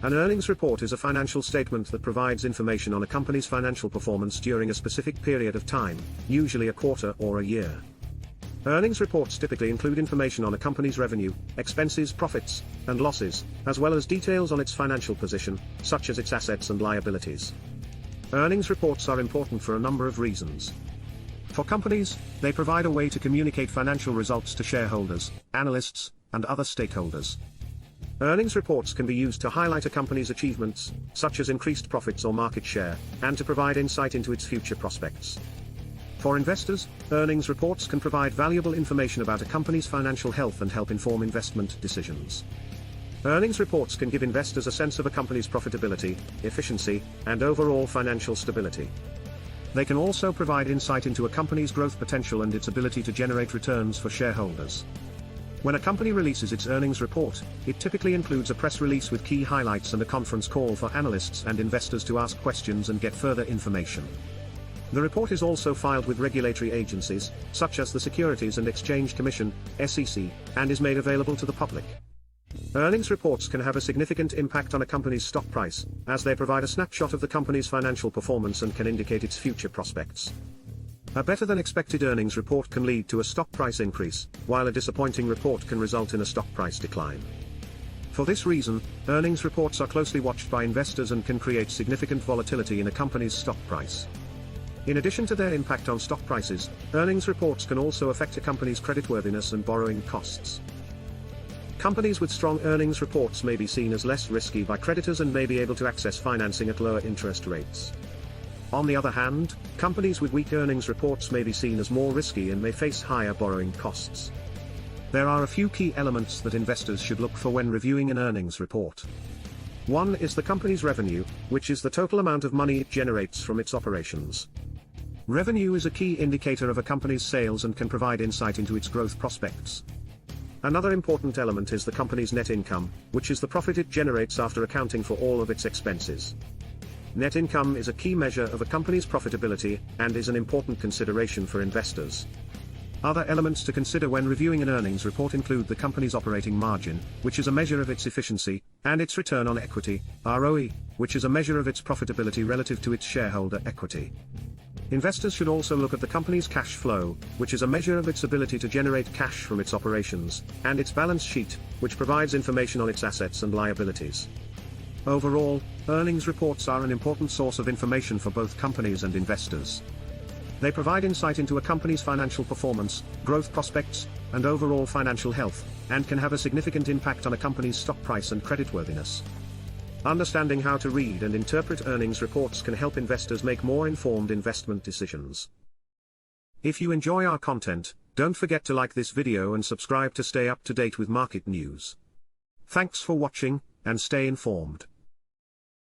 An earnings report is a financial statement that provides information on a company's financial performance during a specific period of time, usually a quarter or a year. Earnings reports typically include information on a company's revenue, expenses, profits, and losses, as well as details on its financial position, such as its assets and liabilities. Earnings reports are important for a number of reasons. For companies, they provide a way to communicate financial results to shareholders, analysts, and other stakeholders. Earnings reports can be used to highlight a company's achievements, such as increased profits or market share, and to provide insight into its future prospects. For investors, earnings reports can provide valuable information about a company's financial health and help inform investment decisions. Earnings reports can give investors a sense of a company's profitability, efficiency, and overall financial stability. They can also provide insight into a company's growth potential and its ability to generate returns for shareholders. When a company releases its earnings report, it typically includes a press release with key highlights and a conference call for analysts and investors to ask questions and get further information. The report is also filed with regulatory agencies, such as the Securities and Exchange Commission, SEC, and is made available to the public. Earnings reports can have a significant impact on a company's stock price, as they provide a snapshot of the company's financial performance and can indicate its future prospects. A better-than-expected earnings report can lead to a stock price increase, while a disappointing report can result in a stock price decline. For this reason, earnings reports are closely watched by investors and can create significant volatility in a company's stock price. In addition to their impact on stock prices, earnings reports can also affect a company's creditworthiness and borrowing costs. Companies with strong earnings reports may be seen as less risky by creditors and may be able to access financing at lower interest rates. On the other hand, companies with weak earnings reports may be seen as more risky and may face higher borrowing costs. There are a few key elements that investors should look for when reviewing an earnings report. One is the company's revenue, which is the total amount of money it generates from its operations. Revenue is a key indicator of a company's sales and can provide insight into its growth prospects. Another important element is the company's net income, which is the profit it generates after accounting for all of its expenses. Net income is a key measure of a company's profitability, and is an important consideration for investors. Other elements to consider when reviewing an earnings report include the company's operating margin, which is a measure of its efficiency, and its return on equity, ROE, which is a measure of its profitability relative to its shareholder equity. Investors should also look at the company's cash flow, which is a measure of its ability to generate cash from its operations, and its balance sheet, which provides information on its assets and liabilities. Overall, earnings reports are an important source of information for both companies and investors. They provide insight into a company's financial performance, growth prospects, and overall financial health, and can have a significant impact on a company's stock price and creditworthiness. Understanding how to read and interpret earnings reports can help investors make more informed investment decisions. If you enjoy our content, don't forget to like this video and subscribe to stay up to date with market news. Thanks for watching, and stay informed.